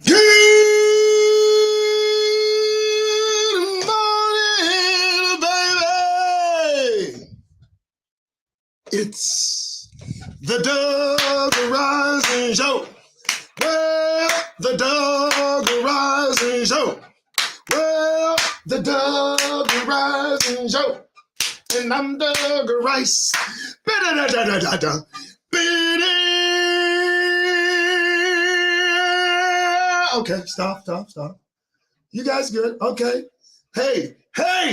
Good morning, baby. It's the Doug Rising Show. Well, the Doug Rising Show. Well, the Doug Rising Show. And I'm Doug Rice. Okay, stop. You guys good? Okay. Hey,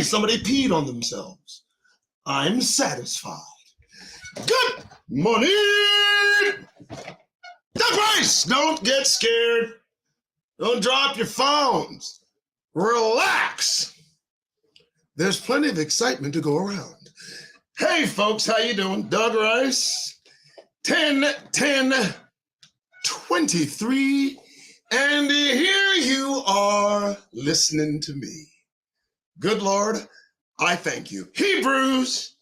somebody peed on themselves. I'm satisfied. Good morning. Doug Rice, don't get scared. Don't drop your phones. Relax. There's plenty of excitement to go around. Hey, folks, how you doing? Doug Rice, 10-10-23, and here you are listening to me. Good Lord, I thank you. Hebrews,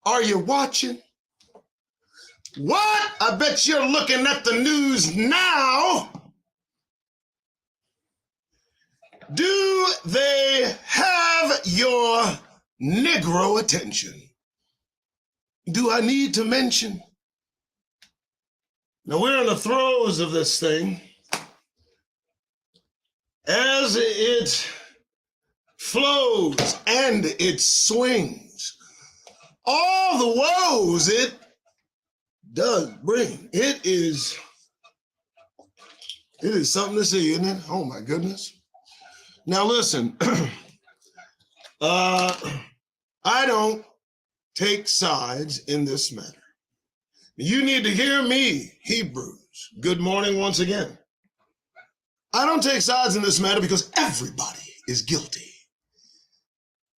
are you watching? What? I bet you're looking at the news now. Do they have your Negro attention? Do I need to mention? Now we're in the throes of this thing. As it flows and it swings, all the woes it does bring. It is something to see, isn't it? Oh my goodness. Now listen, I don't take sides in this matter. You need to hear me, Hebrews. Good morning once again. I don't take sides in this matter because everybody is guilty.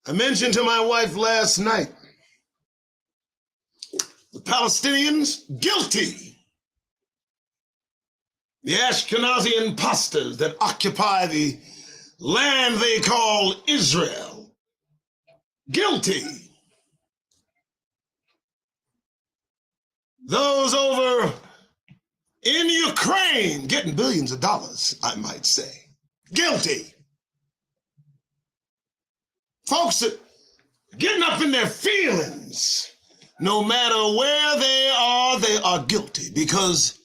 I mentioned to my wife last night, the Palestinians, guilty. The Ashkenazi imposters that occupy the land they call Israel, guilty. Those over in Ukraine getting billions of dollars, I might say, guilty. Folks that getting up in their feelings, no matter where they are guilty because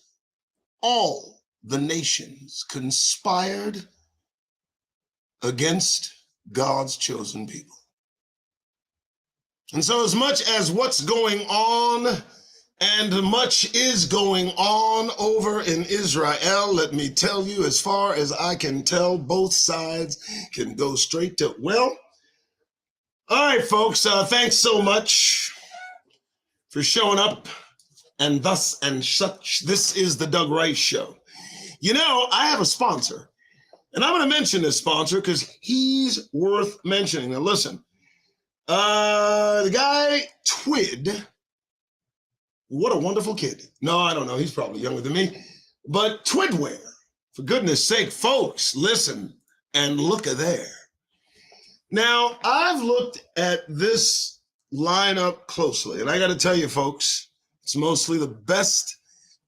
all the nations conspired against God's chosen people. And so as much as what's going on and much is going on over in Israel, let me tell you, as far as I can tell, both sides can go straight to, well, all right, folks, thanks so much for showing up and thus and such. This is the Doug Rice Show. You know, I have a sponsor. And I'm going to mention this sponsor because he's worth mentioning. Now, listen, the guy, Twid, what a wonderful kid. No, I don't know. He's probably younger than me. But Twidwear, for goodness sake, folks, listen and look at there. Now, I've looked at this lineup closely, and I got to tell you, folks, it's mostly the best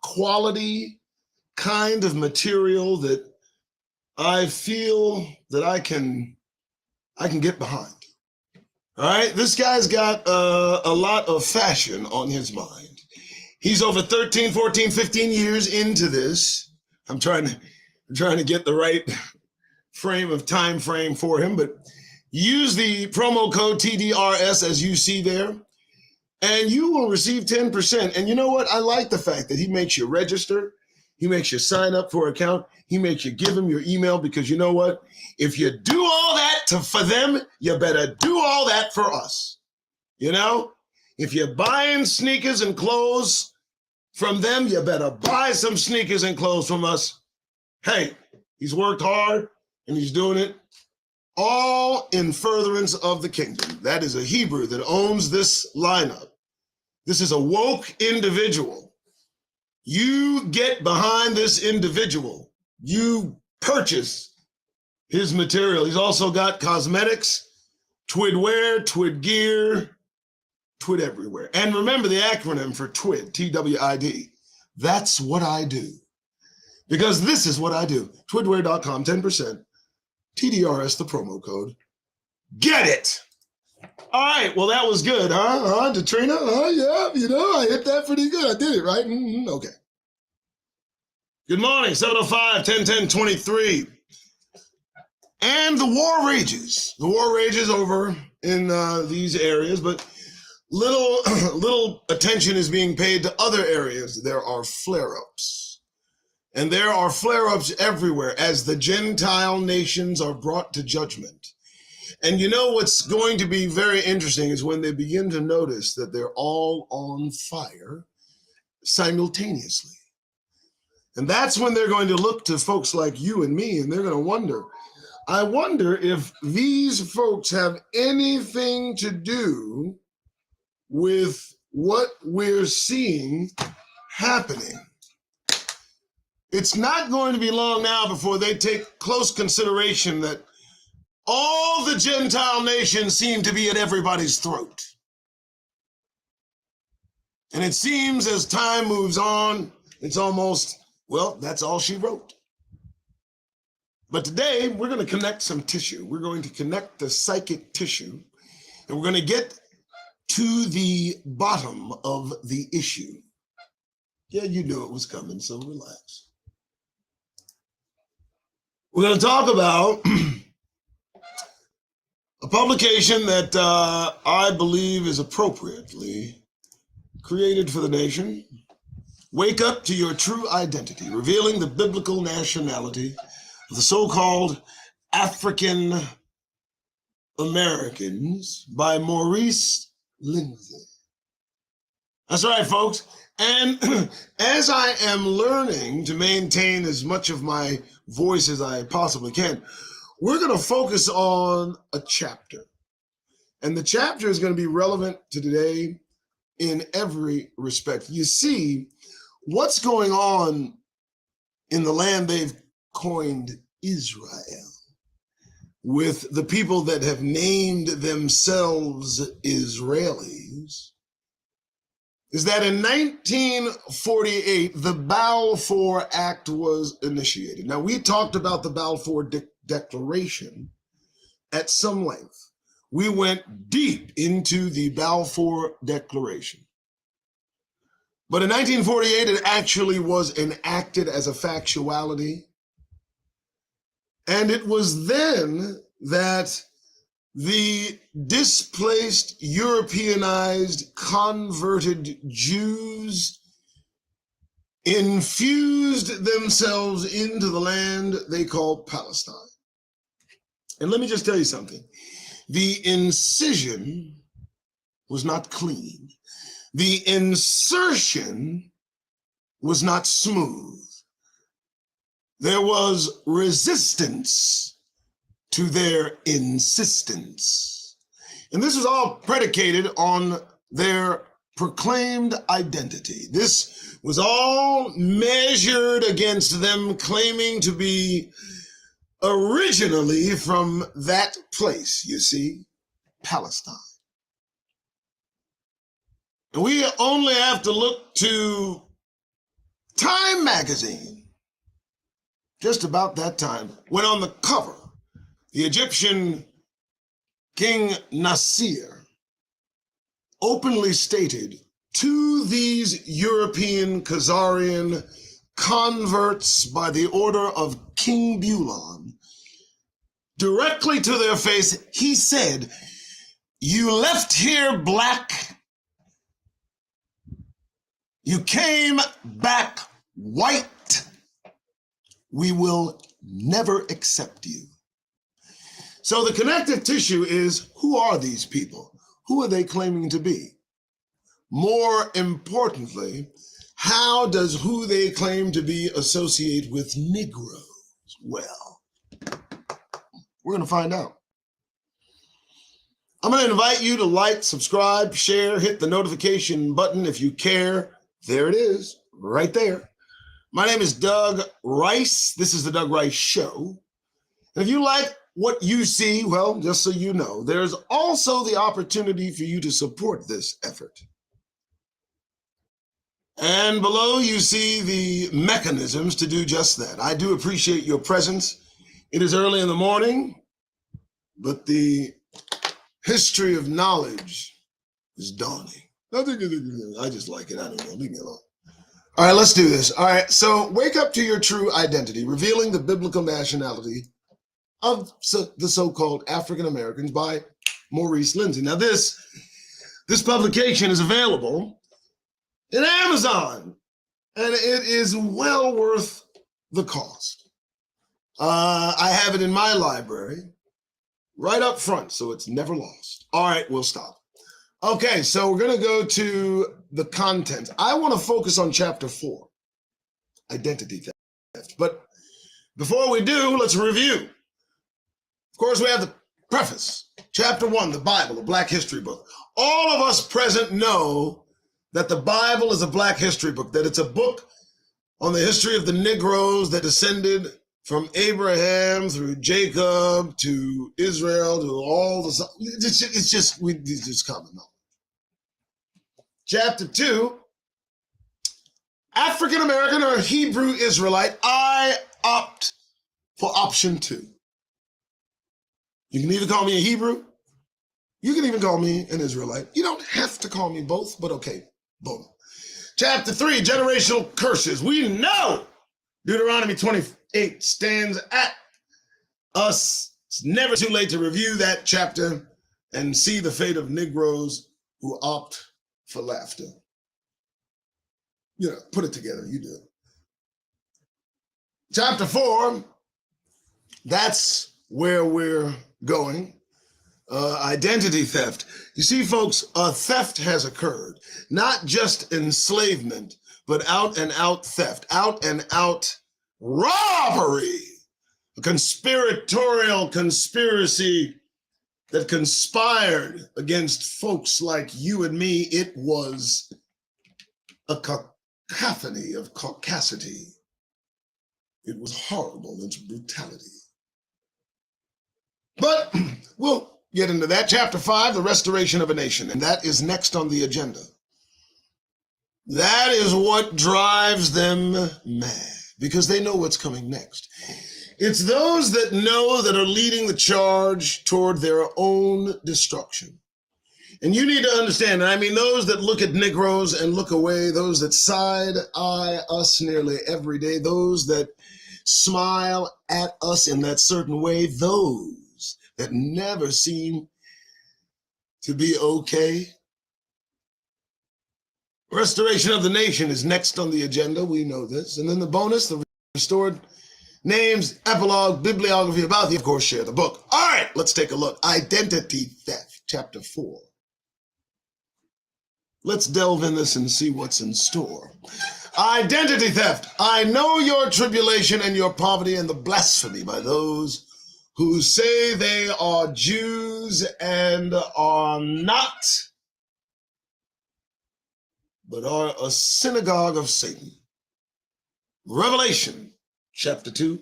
quality kind of material that I feel that I can get behind. All right, this guy's got a lot of fashion on his mind. He's over 13, 14, 15 years into this. I'm trying to get the right time frame for him, but use the promo code TDRS as you see there, and you will receive 10%. And you know what? I like the fact that he makes you register. He makes you sign up for an account. He makes you give him your email because you know what? If you do all that for them, you better do all that for us. You know? If you're buying sneakers and clothes from them, you better buy some sneakers and clothes from us. Hey, he's worked hard and he's doing it all in furtherance of the kingdom. That is a Hebrew that owns this lineup. This is a woke individual. You get behind this individual. You purchase his material. He's also got cosmetics, Twid wear, Twid gear, Twid everywhere. And remember the acronym for Twid, T-W-I-D. That's what I do. because this is what I do. Twidware.com, 10%. TDRS, the promo code. Get it! All right, well, that was good, huh? Katrina? Yeah, I hit that pretty good. I did it, right? Okay. Good morning, 705-1010-23. And the war rages. The war rages over in these areas, but little attention is being paid to other areas. There are flare-ups. And there are flare-ups everywhere as the Gentile nations are brought to judgment. And you know what's going to be very interesting is when they begin to notice that they're all on fire simultaneously. And that's when they're going to look to folks like you and me, and they're going to wonder, I wonder if these folks have anything to do with what we're seeing happening. It's not going to be long now before they take close consideration that all the Gentile nations seem to be at everybody's throat. And it seems as time moves on, it's almost, well, that's all she wrote. But today, we're going to connect some tissue. We're going to connect the psychic tissue, and we're going to get to the bottom of the issue. Yeah, you knew it was coming, so relax. We're going to talk about a publication that I believe is appropriately created for the nation. Wake up to your true identity, revealing the biblical nationality of the so-called African Americans by Maurice Lindsay. That's right, folks. And as I am learning to maintain as much of my voice as I possibly can, we're going to focus on a chapter. And the chapter is going to be relevant to today in every respect. You see, what's going on in the land they've coined Israel, with the people that have named themselves Israelis, is that in 1948, the Balfour Act was initiated. Now, we talked about the Balfour Declaration at some length. We went deep into the Balfour Declaration. But in 1948, it actually was enacted as a factuality. And it was then that the displaced, Europeanized, converted Jews infused themselves into the land they call Palestine. And let me just tell you something. The incision was not clean. The insertion was not smooth. There was resistance to their insistence. And this was all predicated on their proclaimed identity. This was all measured against them claiming to be originally from that place, you see, Palestine. And we only have to look to Time magazine, just about that time, when on the cover, the Egyptian King Nasser openly stated to these European Khazarian converts by the order of King Bulon, directly to their face, he said, "You left here black, you came back white, we will never accept you." So the connective tissue is, who are these people? Who are they claiming to be? More importantly, how does who they claim to be associate with Negroes? Well, we're going to find out. I'm going to invite you to like, subscribe, share, hit the notification button if you care. There it is, right there. My name is Doug Rice. This is the Doug Rice Show. And if you like what you see, well, just so you know, there's also the opportunity for you to support this effort. And below you see the mechanisms to do just that. I do appreciate your presence. It is early in the morning, but the history of knowledge is dawning. I just like it. I don't know. Leave me alone. All right, let's do this. All right, so wake up to your true identity, revealing the biblical nationality of the so-called African Americans by Maurice Lindsay. Now, this publication is available in Amazon, and it is well worth the cost. I have it in my library right up front, so it's never lost. All right, we'll stop. Okay, so we're going to go to the content. I want to focus on chapter 4, identity theft. But before we do, let's review. Of course, we have the preface, chapter 1, the Bible, a Black history book. All of us present know that the Bible is a Black history book, that it's a book on the history of the Negroes that descended from Abraham through Jacob to Israel to all the, it's just common knowledge. Chapter 2, African American or Hebrew Israelite. I opt for option 2. You can either call me a Hebrew, you can even call me an Israelite. You don't have to call me both, but okay, boom. Chapter 3, generational curses. We know Deuteronomy 28 stands at us. It's never too late to review that chapter and see the fate of Negroes who opt for laughter. You know, put it together, you do. Chapter 4, that's where we're going. Identity theft. You see, folks, a theft has occurred. Not just enslavement, but out and out theft, out and out robbery. A conspiratorial conspiracy that conspired against folks like you and me. It was a cacophony of caucasity. It was horrible in its brutality. But we'll get into that. Chapter 5, the restoration of a nation, and that is next on the agenda. That is what drives them mad, because they know what's coming next. It's those that know that are leading the charge toward their own destruction. And you need to understand, and I mean those that look at Negroes and look away, those that side-eye us nearly every day, those that smile at us in that certain way, those that never seem to be okay. Restoration of the nation is next on the agenda. We know this. And then the bonus, the restored names, epilogue, bibliography about the, of course, share the book. All right, let's take a look. Identity theft, chapter 4. Let's delve in this and see what's in store. Identity theft. I know your tribulation and your poverty and the blasphemy by those who say they are Jews and are not, but are a synagogue of Satan. Revelation chapter 2,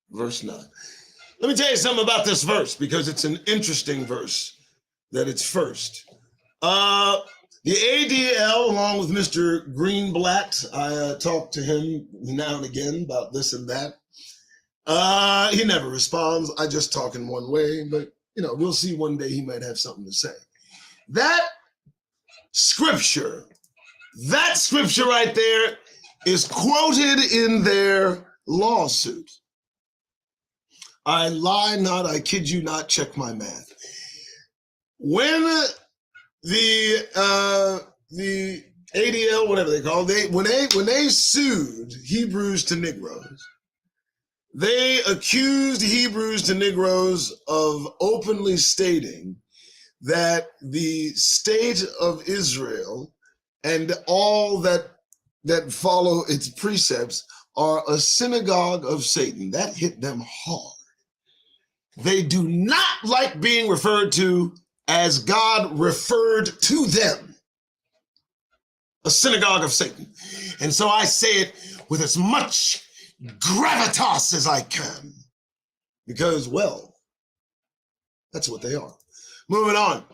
verse 9. Let me tell you something about this verse, because it's an interesting verse that it's first. The ADL, along with Mr. Greenblatt, I talk to him now and again about this and that. He never responds. I just talk in one way, but you know, we'll see one day he might have something to say. That scripture right there is quoted in their lawsuit. I lie not, I kid you not, check my math. When the ADL, whatever they call it, when they sued Hebrews to Negroes, they accused Hebrews to Negroes of openly stating that the state of Israel and all that follow its precepts are a synagogue of Satan. That hit them hard. They do not like being referred to as God referred to them, a synagogue of Satan. And so I say it with as much gravitas as I can, because, well, that's what they are. Moving on.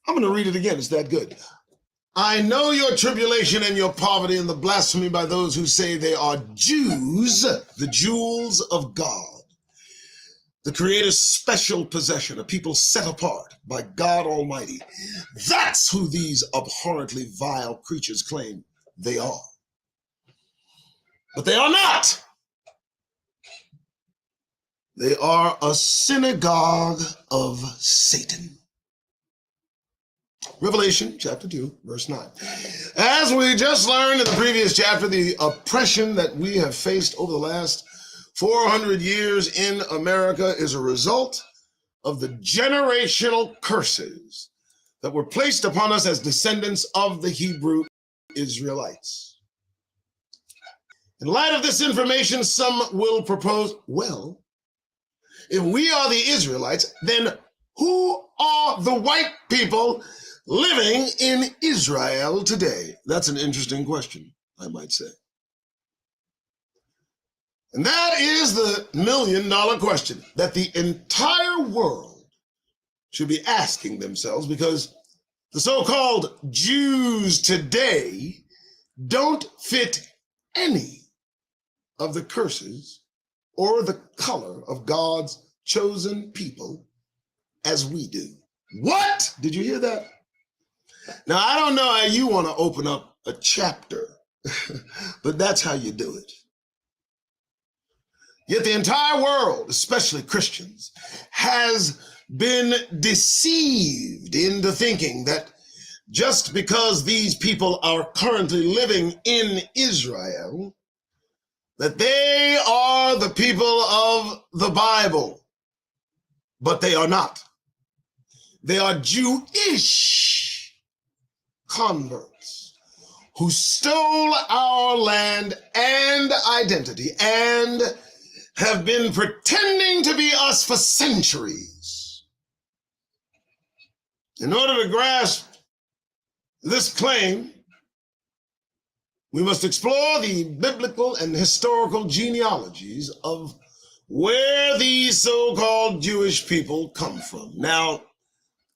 I'm going to read it again. It's that good. I know your tribulation and your poverty and the blasphemy by those who say they are Jews, the jewels of God, the Creator's special possession, a people set apart by God Almighty. That's who these abhorrently vile creatures claim they are. But they are not. They are a synagogue of Satan. Revelation chapter 2, verse 9. As we just learned in the previous chapter, the oppression that we have faced over the last 400 years in America is a result of the generational curses that were placed upon us as descendants of the Hebrew Israelites. In light of this information, some will propose, well, if we are the Israelites, then who are the white people living in Israel today? That's an interesting question, I might say. And that is the million-dollar question that the entire world should be asking themselves, because the so-called Jews today don't fit any of the curses or the color of God's chosen people as we do. What? Did you hear that? Now, I don't know how you want to open up a chapter, but that's how you do it. Yet the entire world, especially Christians, has been deceived into thinking that just because these people are currently living in Israel, that they are the people of the Bible. But they are not. They are Jewish converts who stole our land and identity and have been pretending to be us for centuries. In order to grasp this claim, we must explore the biblical and historical genealogies of where these so-called Jewish people come from. Now,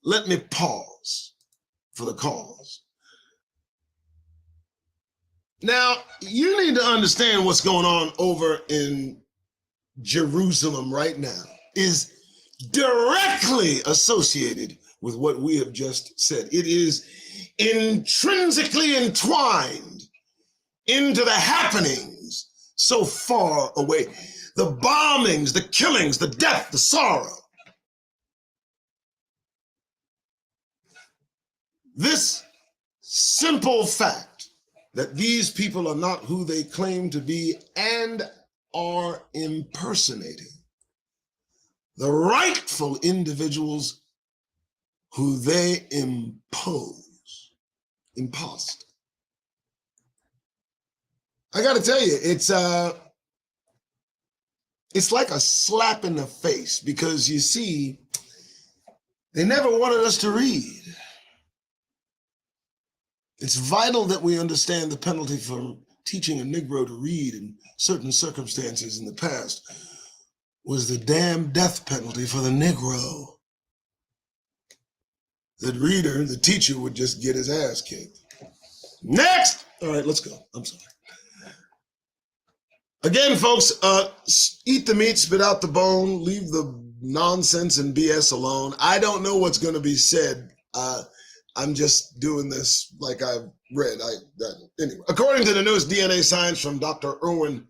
let me pause for the cause. Now, you need to understand what's going on over in Jerusalem right now is directly associated with what we have just said. It is intrinsically entwined into the happenings so far away. The bombings, the killings, the death, the sorrow. This simple fact that these people are not who they claim to be and are impersonating the rightful individuals who they impost. I got to tell you, it's like a slap in the face, because you see, they never wanted us to read. It's vital that we understand the penalty for teaching a Negro to read in certain circumstances in the past was the damn death penalty for the Negro. The reader, the teacher, would just get his ass kicked. Next! All right, let's go. I'm sorry. Again, folks, eat the meat, spit out the bone, leave the nonsense and BS alone. I don't know what's going to be said. I'm just doing this like I've read. Anyway, according to the newest DNA science from Dr. Erwin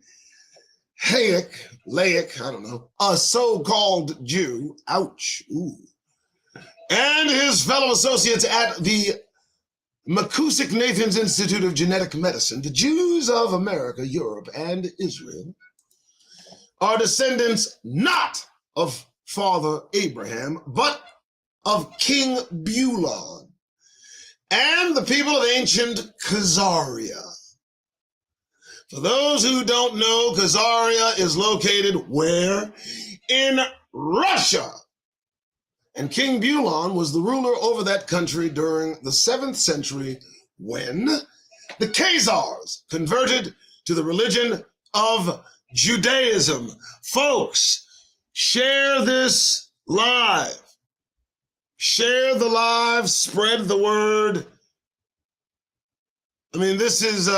Laic, I don't know, a so-called Jew, ouch, ooh, and his fellow associates at the McCusick Nathan's Institute of Genetic Medicine, the Jews of America, Europe, and Israel are descendants not of Father Abraham, but of King Bulon and the people of ancient Khazaria. For those who don't know, Khazaria is located where? In Russia. And King Bulon was the ruler over that country during the 7th century when the Khazars converted to the religion of Judaism. Folks, share this live. Share the live, spread the word. I mean, this is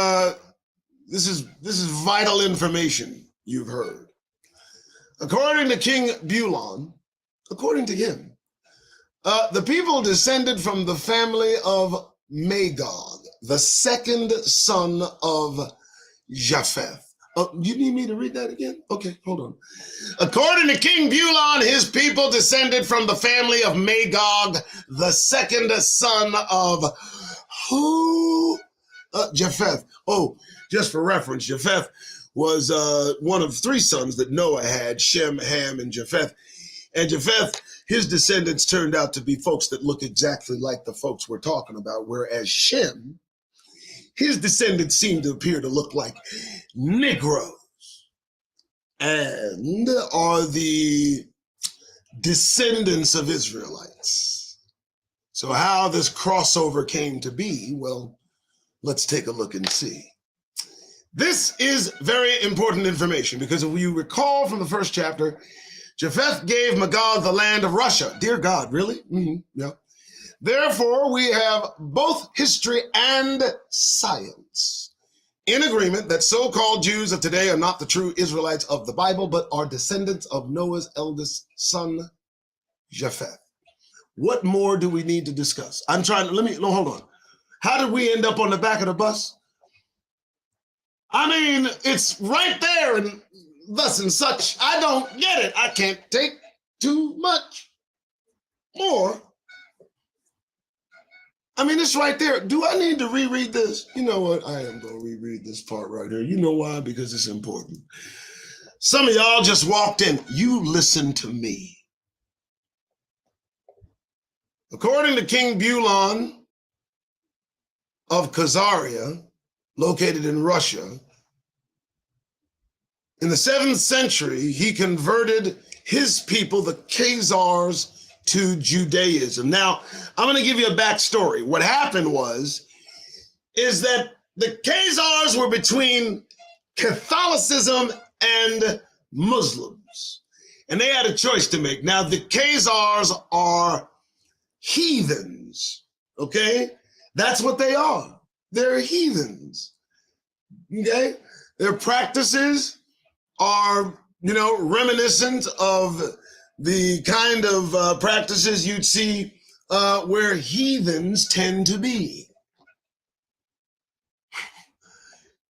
vital information you've heard. According to King Bulon, according to him, the people descended from the family of Magog, the second son of Japheth. Oh, you need me to read that again? Okay, hold on. According to King Bulon, his people descended from the family of Magog, the second son of who? Japheth. Oh, just for reference, Japheth was one of three sons that Noah had, Shem, Ham, and Japheth. And Japheth, his descendants turned out to be folks that look exactly like the folks we're talking about, whereas Shem, his descendants seem to appear to look like Negroes and are the descendants of Israelites. So how this crossover came to be, well, let's take a look and see. This is very important information because if you recall from the first chapter, Japheth gave Magog the land of Russia. Dear God, really? Yeah. Therefore, we have both history and science in agreement that so-called Jews of today are not the true Israelites of the Bible, but are descendants of Noah's eldest son, Japheth. What more do we need to discuss? Hold on. How did we end up on the back of the bus? I mean, it's right there and thus and such. I don't get it. I can't take too much more. I mean, it's right there. Do I need to reread this? You know what? I am going to reread this part right here. You know why? Because it's important. Some of y'all just walked in. You listen to me. According to King Bulon of Khazaria, located in Russia, in the 7th century, he converted his people, the Khazars, to Judaism. Now, I'm going to give you a backstory. What happened is that the Khazars were between Catholicism and Muslims, and they had a choice to make. Now, the Khazars are heathens, okay? That's what they are. They're heathens, okay? Their practices are, reminiscent of the kind of practices you'd see where heathens tend to be.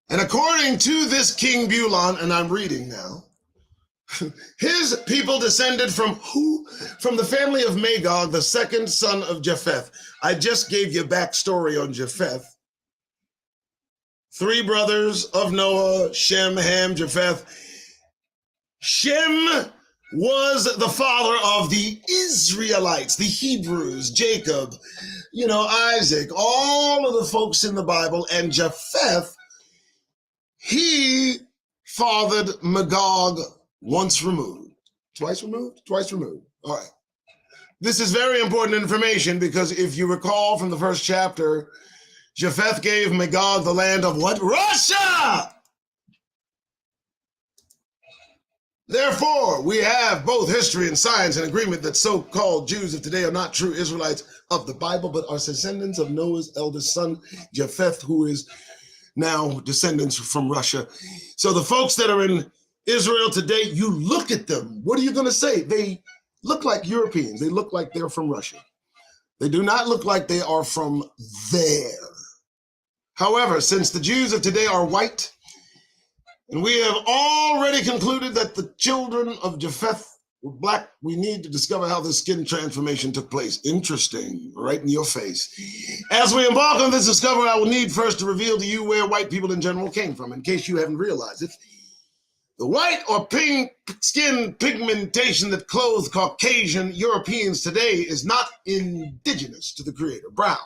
And according to this King Bulon, and I'm reading now, his people descended from who? From the family of Magog, the second son of Japheth. I just gave you backstory on Japheth. 3 brothers of Noah, Shem, Ham, Japheth. Shem was the father of the Israelites, the Hebrews, Jacob, Isaac, all of the folks in the Bible. And Japheth, he fathered Magog once removed. Twice removed? Twice removed. All right. This is very important information because if you recall from the first chapter, Japheth gave Magog the land of what? Russia! Therefore, we have both history and science in agreement that so-called Jews of today are not true Israelites of the Bible, but are descendants of Noah's eldest son, Japheth, who is now descendants from Russia. So the folks that are in Israel today, you look at them. What are you going to say? They look like Europeans. They look like they're from Russia. They do not look like they are from there. However, since the Jews of today are white, and we have already concluded that the children of Japheth were black, we need to discover how this skin transformation took place. Interesting, right in your face. As we embark on this discovery, I will need first to reveal to you where white people in general came from, in case you haven't realized it. The white or pink skin pigmentation that clothes Caucasian Europeans today is not indigenous to the Creator. Brown,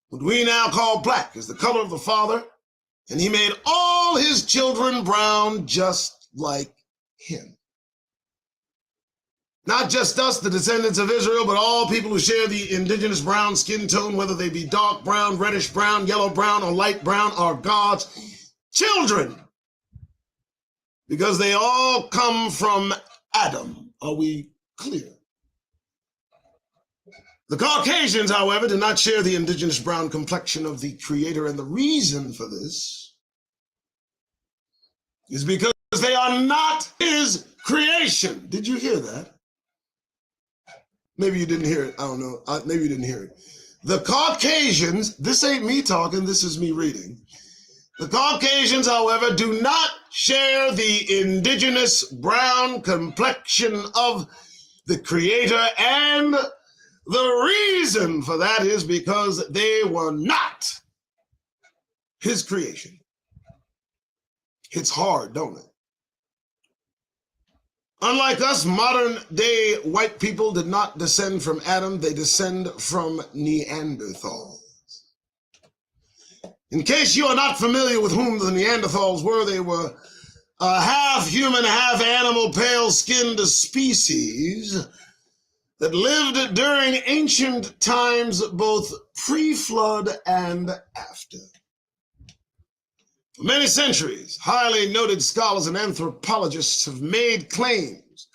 what we now call black, is the color of the Father, and he made all his children brown just like him. Not just us, the descendants of Israel, but all people who share the indigenous brown skin tone, whether they be dark brown, reddish brown, yellow brown, or light brown, are God's children. Because they all come from Adam. Are we clear? The Caucasians, however, do not share the indigenous brown complexion of the Creator, and the reason for this is because they are not his creation. Did you hear that? Maybe you didn't hear it. I don't know. Maybe you didn't hear it. The Caucasians, this ain't me talking, this is me reading. The Caucasians, however, do not share the indigenous brown complexion of the Creator, and the reason for that is because they were not his creation. It's hard, don't it? Unlike us, modern day white people did not descend from Adam, they descend from Neanderthals. In case you are not familiar with whom the Neanderthals were, they were a half human, half animal, pale-skinned species that lived during ancient times, both pre-flood and after. For many centuries, highly noted scholars and anthropologists have made claims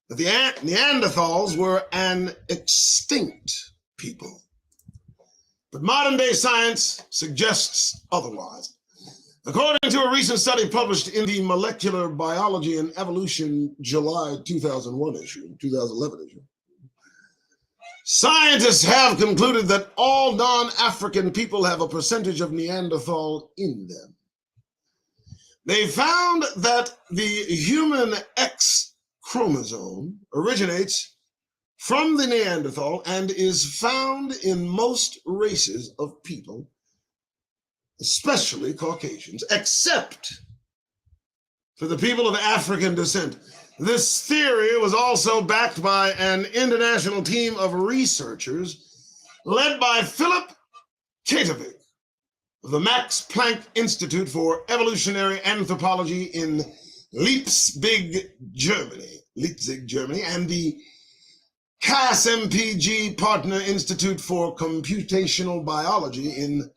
that the Neanderthals were an extinct people. But modern-day science suggests otherwise. According to a recent study published in the Molecular Biology and Evolution July 2011 issue, scientists have concluded that all non-African people have a percentage of Neanderthal in them. They found that the human X chromosome originates from the Neanderthal and is found in most races of people, especially Caucasians, except for the people of African descent. This theory was also backed by an international team of researchers led by Philip Katovic of the Max Planck Institute for Evolutionary Anthropology in Leipzig, Germany, and the CASMPG Partner Institute for Computational Biology in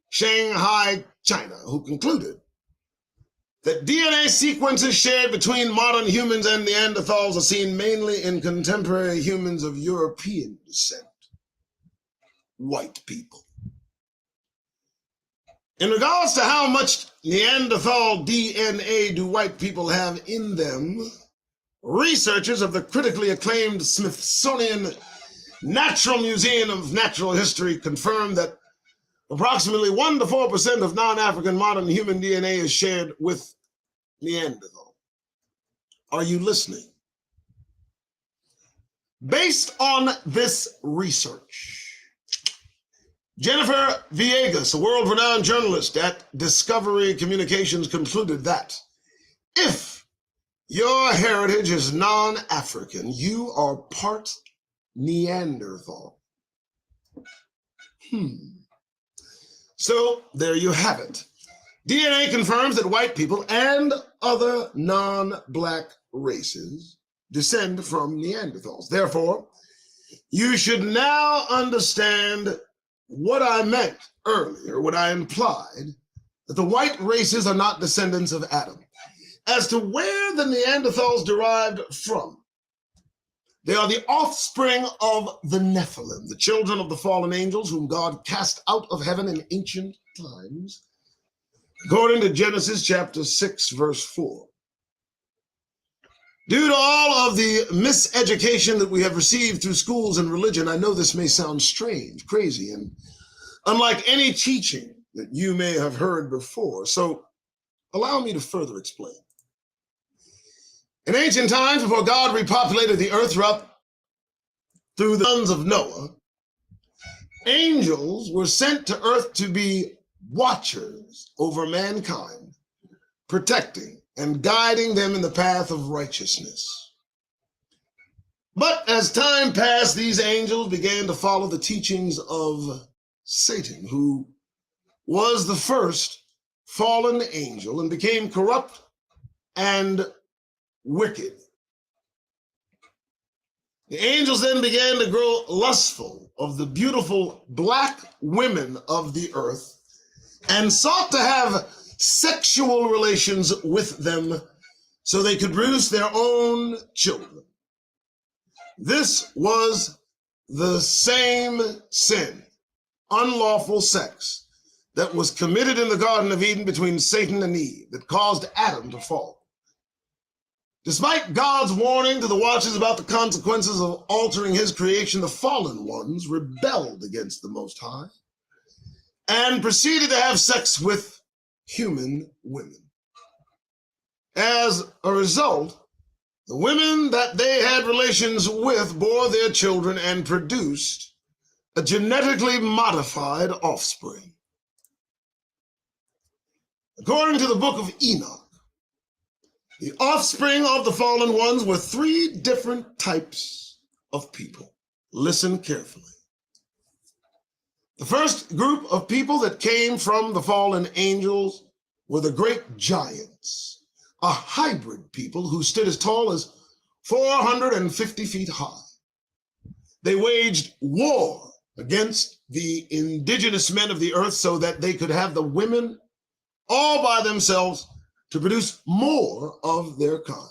Shanghai, China, who concluded that DNA sequences shared between modern humans and Neanderthals are seen mainly in contemporary humans of European descent, white people. In regards to how much Neanderthal DNA do white people have in them, researchers of the critically acclaimed Smithsonian Natural Museum of Natural History confirmed that approximately 1 to 4% of non-African modern human DNA is shared with Neanderthal. Are you listening? Based on this research, Jennifer Villegas, a world-renowned journalist at Discovery Communications, concluded that if your heritage is non-African, you are part Neanderthal. So there you have it. DNA confirms that white people and other non-black races descend from Neanderthals. Therefore, you should now understand what I meant earlier, what I implied, that the white races are not descendants of Adam. As to where the Neanderthals derived from, they are the offspring of the Nephilim, the children of the fallen angels whom God cast out of heaven in ancient times, according to Genesis chapter 6, verse 4. Due to all of the miseducation that we have received through schools and religion, I know this may sound strange, crazy, and unlike any teaching that you may have heard before. So allow me to further explain. In ancient times, before God repopulated the earth through the sons of Noah, angels were sent to earth to be watchers over mankind, protecting and guiding them in the path of righteousness. But as time passed, these angels began to follow the teachings of Satan, who was the first fallen angel and became corrupt and wicked. The angels then began to grow lustful of the beautiful black women of the earth and sought to have sexual relations with them so they could produce their own children. This was the same sin, unlawful sex, that was committed in the Garden of Eden between Satan and Eve that caused Adam to fall. Despite God's warning to the watchers about the consequences of altering his creation, the fallen ones rebelled against the Most High and proceeded to have sex with human women. As a result, the women that they had relations with bore their children and produced a genetically modified offspring. According to the book of Enoch, the offspring of the fallen ones were three different types of people. Listen carefully. The first group of people that came from the fallen angels were the great giants, a hybrid people who stood as tall as 450 feet high. They waged war against the indigenous men of the earth so that they could have the women all by themselves to produce more of their kind.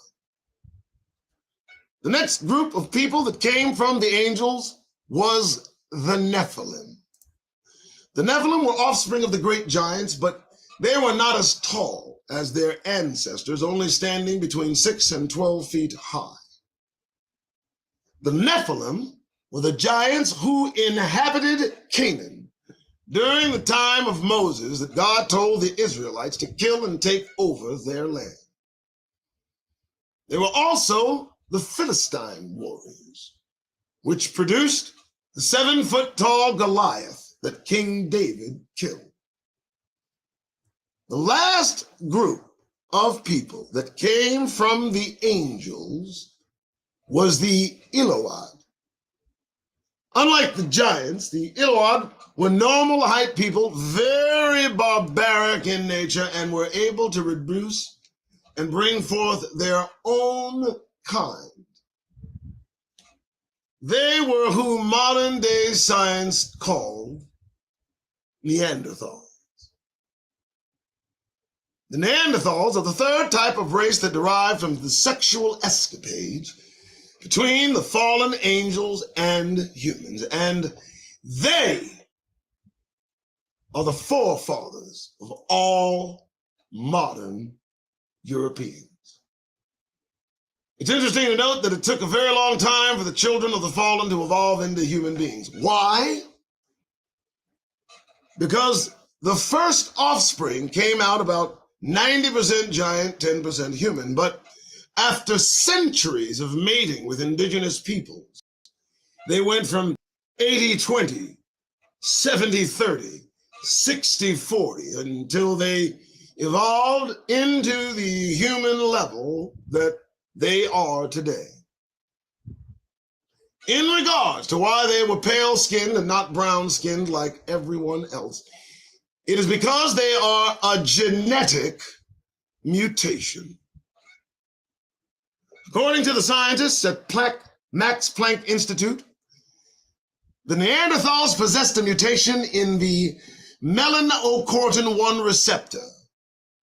The next group of people that came from the angels was the Nephilim. The Nephilim were offspring of the great giants, but they were not as tall as their ancestors, only standing between 6 and 12 feet high. The Nephilim were the giants who inhabited Canaan during the time of Moses, that God told the Israelites to kill and take over their land. They were also the Philistine warriors, which produced the 7-foot-tall Goliath that King David killed. The last group of people that came from the angels was the Elohad. Unlike the giants, the Elohad were normal height people, very barbaric in nature, and were able to reproduce and bring forth their own kind. They were who modern day science called Neanderthals. The Neanderthals are the third type of race that derived from the sexual escapades between the fallen angels and humans, and they are the forefathers of all modern Europeans. It's interesting to note that it took a very long time for the children of the fallen to evolve into human beings. Why? Because the first offspring came out about 90% giant, 10% human, but after centuries of mating with indigenous peoples, they went from 80-20, 70-30, 60-40, until they evolved into the human level that they are today. In regards to why they were pale-skinned and not brown-skinned like everyone else, it is because they are a genetic mutation. According to the scientists at Max Planck Institute, the Neanderthals possessed a mutation in the melanocortin 1 receptor,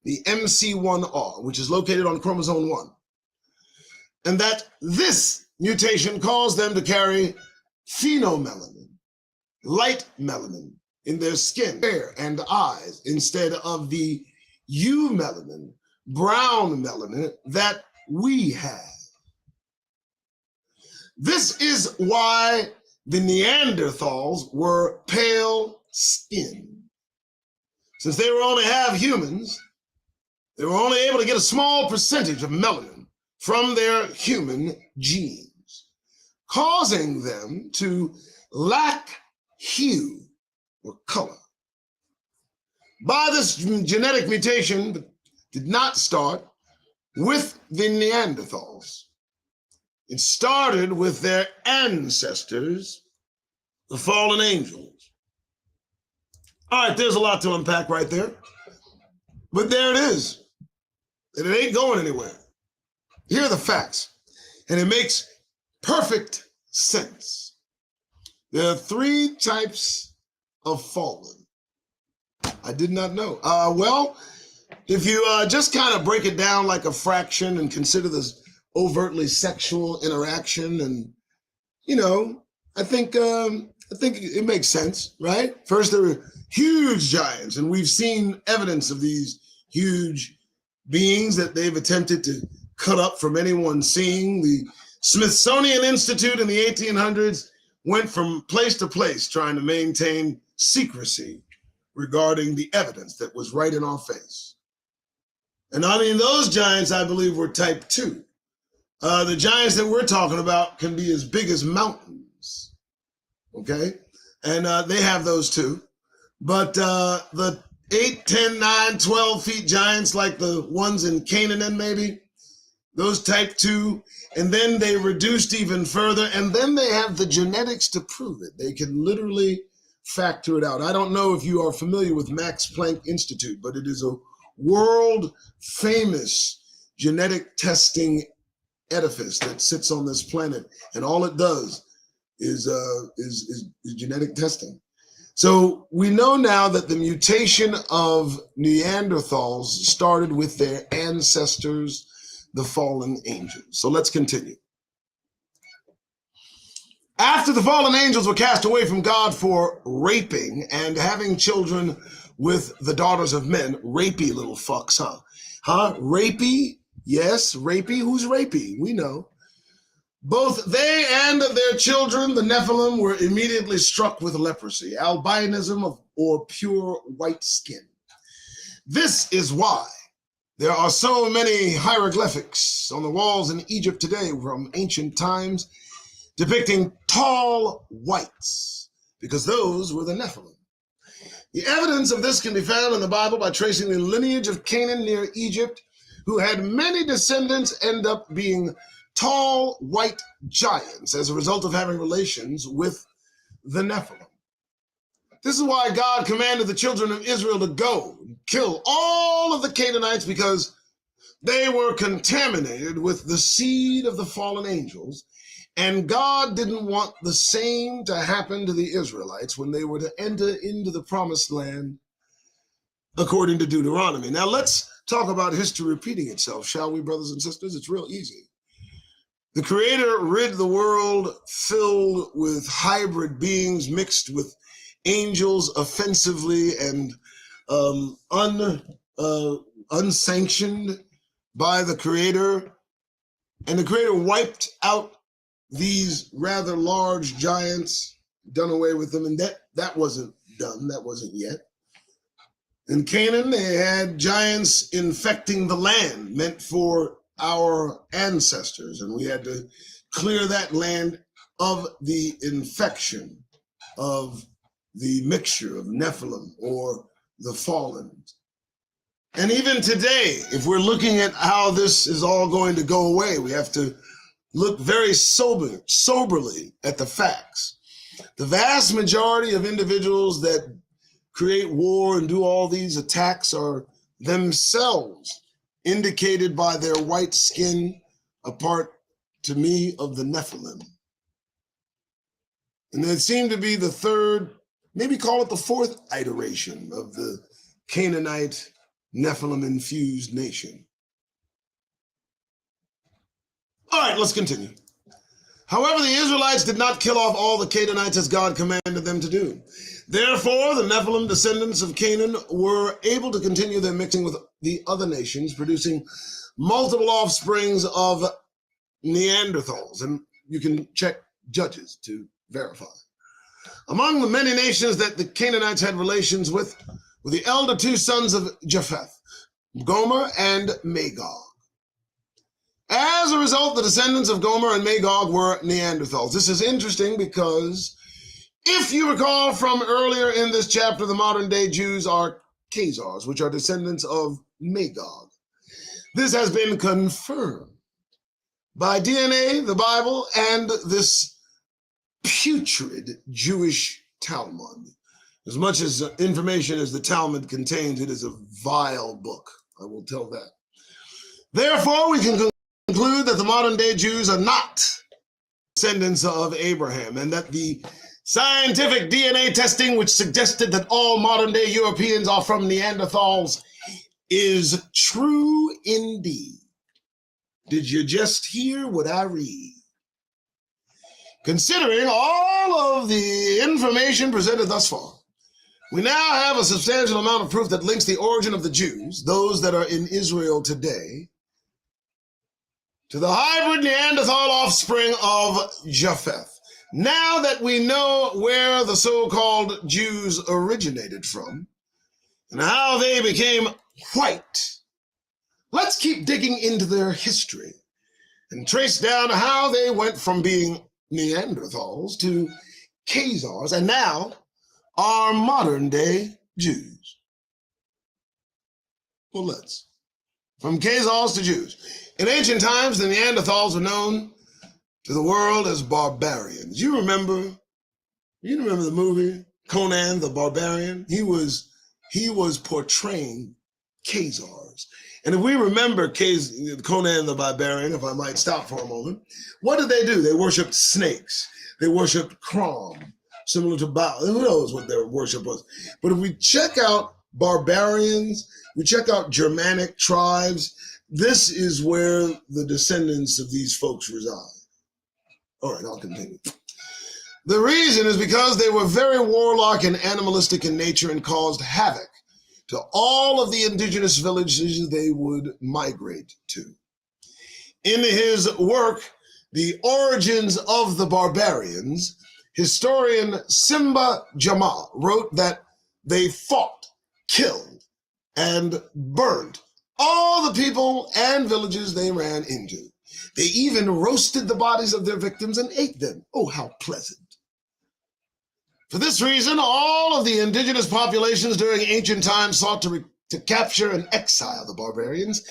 the MC1R, which is located on chromosome 1, and that this mutation caused them to carry phenomelanin, light melanin, in their skin, hair, and eyes, instead of the eumelanin, brown melanin, that we have. This is why the Neanderthals were pale-skinned. Since they were only half humans, they were only able to get a small percentage of melanin from their human genes, causing them to lack hue or color. By this genetic mutation did not start with the Neanderthals. It started with their ancestors, the fallen angels. All right, there's a lot to unpack right there. But there it is. And it ain't going anywhere. Here are the facts. And it makes perfect sense. There are three types of fallen. I did not know. Well, if you just kind of break it down like a fraction and consider this overtly sexual interaction and, you know, I think it makes sense, right? First, there were huge giants, and we've seen evidence of these huge beings that they've attempted to cut up from anyone seeing. The Smithsonian Institute in the 1800s went from place to place trying to maintain secrecy regarding the evidence that was right in our face. And I mean, those giants, I believe, were type 2. The giants that we're talking about can be as big as mountains, okay? And they have those too. But the 8, 10, 9, 12 feet giants like the ones in Canaan maybe, those type 2, and then they reduced even further, and then they have the genetics to prove it. They can literally factor it out. I don't know if you are familiar with Max Planck Institute, but it is a world famous genetic testing edifice that sits on this planet, and all it does is genetic testing. So we know now that the mutation of Neanderthals started with their ancestors, the fallen angels. So let's continue. After the fallen angels were cast away from God for raping and having children with the daughters of men, rapey little fucks, huh? Huh? Rapey? Yes, rapey. Who's rapey? We know. Both they and their children, the Nephilim, were immediately struck with leprosy, albinism, or pure white skin. This is why there are so many hieroglyphics on the walls in Egypt today from ancient times depicting tall whites, because those were the Nephilim. The evidence of this can be found in the Bible by tracing the lineage of Canaan near Egypt, who had many descendants end up being tall white giants as a result of having relations with the Nephilim. This is why God commanded the children of Israel to go and kill all of the Canaanites, because they were contaminated with the seed of the fallen angels, and God didn't want the same to happen to the Israelites when they were to enter into the promised land according to Deuteronomy. Now let's talk about history repeating itself, shall we, brothers and sisters? It's real easy. The Creator rid the world filled with hybrid beings mixed with angels offensively and unsanctioned by the Creator. And the Creator wiped out these rather large giants, done away with them, and that wasn't done. That wasn't yet. In Canaan, they had giants infecting the land, meant for our ancestors, and we had to clear that land of the infection of the mixture of Nephilim or the fallen. And even today, if we're looking at how this is all going to go away, we have to look very soberly at the facts. The vast majority of individuals that create war and do all these attacks are themselves indicated by their white skin, apart to me of the Nephilim. And they seem to be the third, maybe call it the fourth iteration of the Canaanite Nephilim infused nation. All right, let's continue. However, the Israelites did not kill off all the Canaanites as God commanded them to do. Therefore, the Nephilim descendants of Canaan were able to continue their mixing with the other nations, producing multiple offsprings of Neanderthals. And you can check Judges to verify. Among the many nations that the Canaanites had relations with were the elder two sons of Japheth, Gomer and Magog. As a result, the descendants of Gomer and Magog were Neanderthals. This is interesting because if you recall from earlier in this chapter, the modern day Jews are Khazars, which are descendants of Magog. This has been confirmed by DNA, the Bible, and this putrid Jewish Talmud. As much as information as the Talmud contains, it is a vile book. I will tell that. Therefore, we can conclude that the modern day Jews are not descendants of Abraham, and that the scientific DNA testing, which suggested that all modern day Europeans are from Neanderthals, is true indeed. Did you just hear what I read? Considering all of the information presented thus far, we now have a substantial amount of proof that links the origin of the Jews, those that are in Israel today, to the hybrid Neanderthal offspring of Japheth. Now that we know where the so-called Jews originated from and how they became white, let's keep digging into their history and trace down how they went from being Neanderthals to Khazars and now are modern-day Jews. Well, let's. From Khazars to Jews. In ancient times, the Neanderthals were known to the world as barbarians. You remember the movie Conan the Barbarian? He was portraying Khazars. And if we remember Conan the Barbarian, if I might stop for a moment, what did they do? They worshipped snakes. They worshipped Crom, similar to Baal. Who knows what their worship was? But if we check out barbarians, we check out Germanic tribes, this is where the descendants of these folks reside. All right, I'll continue. The reason is because they were very warlike and animalistic in nature and caused havoc to all of the indigenous villages they would migrate to. In his work, The Origins of the Barbarians, historian Simba Jamal wrote that they fought, killed, and burnt all the people and villages they ran into. They even roasted the bodies of their victims and ate them. Oh, how pleasant. For this reason, all of the indigenous populations during ancient times sought to capture and exile the barbarians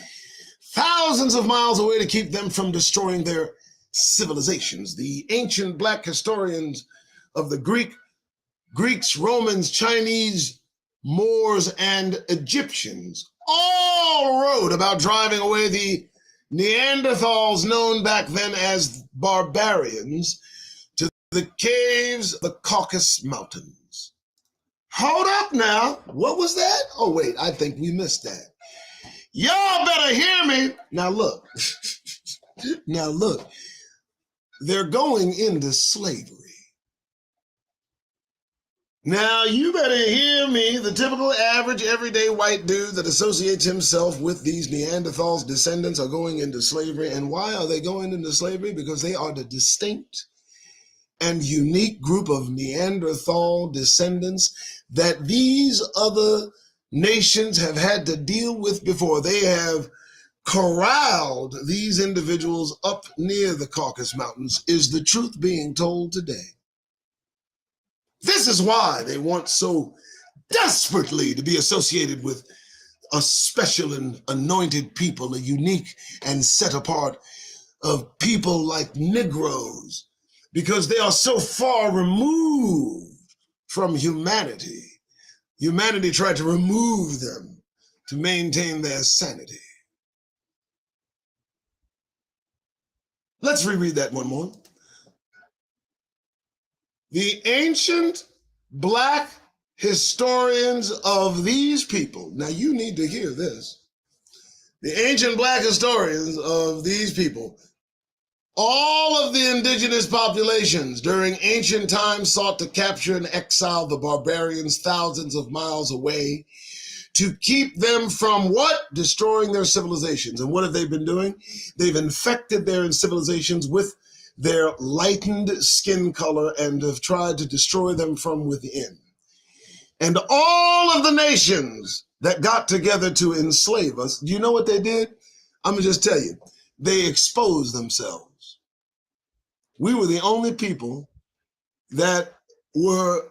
thousands of miles away to keep them from destroying their civilizations. The ancient black historians of the Greeks, Romans, Chinese, Moors, and Egyptians all wrote about driving away the Neanderthals, known back then as barbarians, to the caves of the Caucasus Mountains. Hold up now. What was that? Oh, wait, I think we missed that. Y'all better hear me. Now look. Now look. They're going into slavery. Now, you better hear me, the typical average everyday white dude that associates himself with these Neanderthals' descendants are going into slavery. And why are they going into slavery? Because they are the distinct and unique group of Neanderthal descendants that these other nations have had to deal with before. They have corralled these individuals up near the Caucasus Mountains, is the truth being told today. This is why they want so desperately to be associated with a special and anointed people, a unique and set apart of people like Negroes, because they are so far removed from humanity. Humanity tried to remove them to maintain their sanity. Let's reread that one more. The ancient black historians of these people, now you need to hear this. The ancient black historians of these people, all of the indigenous populations during ancient times sought to capture and exile the barbarians thousands of miles away to keep them from what? Destroying their civilizations. And what have they been doing? They've infected their civilizations with their lightened skin color and have tried to destroy them from within. And all of the nations that got together to enslave us, do you know what they did? I'm gonna just tell you, they exposed themselves. We were the only people that were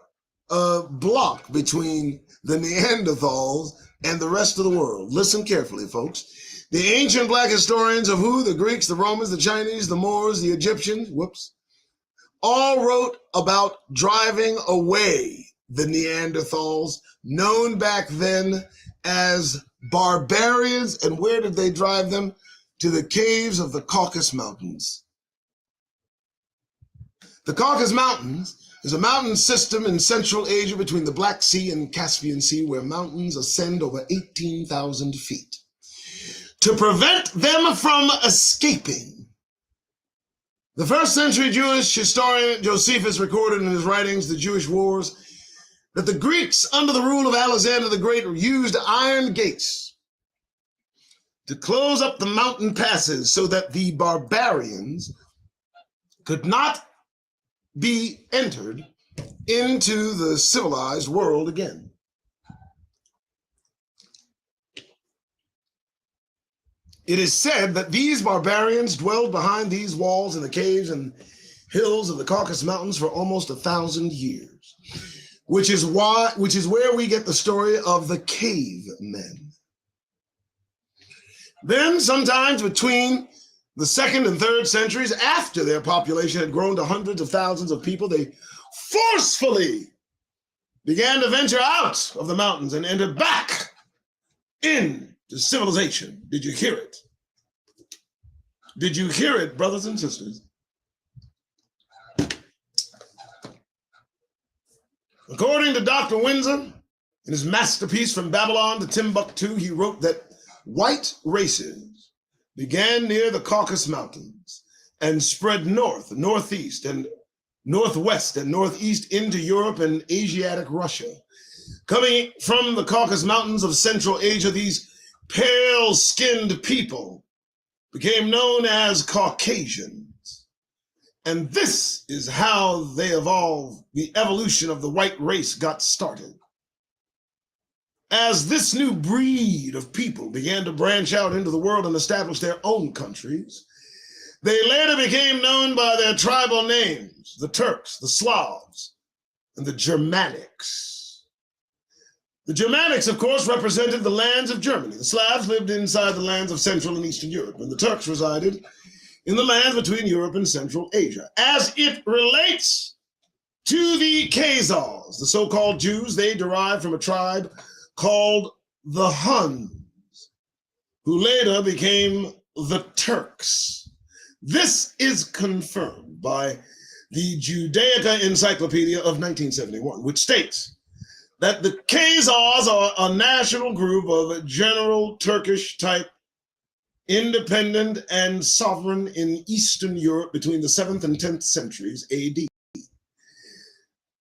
a block between the Neanderthals and the rest of the world. Listen carefully, folks. The ancient black historians of who? The Greeks, the Romans, the Chinese, the Moors, the Egyptians, all wrote about driving away the Neanderthals, known back then as barbarians. And where did they drive them? To the caves of the Caucasus Mountains. The Caucasus Mountains is a mountain system in Central Asia between the Black Sea and Caspian Sea, where mountains ascend over 18,000 feet. To prevent them from escaping, The first century Jewish historian Josephus recorded in his writings, The Jewish Wars, that the Greeks under the rule of Alexander the Great used iron gates to close up the mountain passes so that the barbarians could not be entered into the civilized world again. It is said that these barbarians dwelled behind these walls in the caves and hills of the Caucasus Mountains for almost 1,000 years, which is where we get the story of the cavemen. Then, sometimes between the 2nd and 3rd centuries, after their population had grown to hundreds of thousands of people, they forcefully began to venture out of the mountains and enter back into civilization. Did you hear it? Did you hear it, brothers and sisters? According to Dr. Windsor, in his masterpiece From Babylon to Timbuktu, he wrote that white races began near the Caucasus Mountains and spread north, northeast, and northwest and northeast into Europe and Asiatic Russia. Coming from the Caucasus Mountains of Central Asia, these pale-skinned people became known as Caucasians. And this is how they evolved, the evolution of the white race got started. As this new breed of people began to branch out into the world and establish their own countries, they later became known by their tribal names, the Turks, the Slavs, and the Germanics. The Germanics, of course, represented the lands of Germany. The Slavs lived inside the lands of Central and Eastern Europe, and the Turks resided in the lands between Europe and Central Asia. As it relates to the Khazars, the so-called Jews, they derived from a tribe called the Huns, who later became the Turks. This is confirmed by the Judaica Encyclopedia of 1971, which states that the Khazars are a national group of general Turkish-type, independent and sovereign in Eastern Europe between the 7th and 10th centuries AD.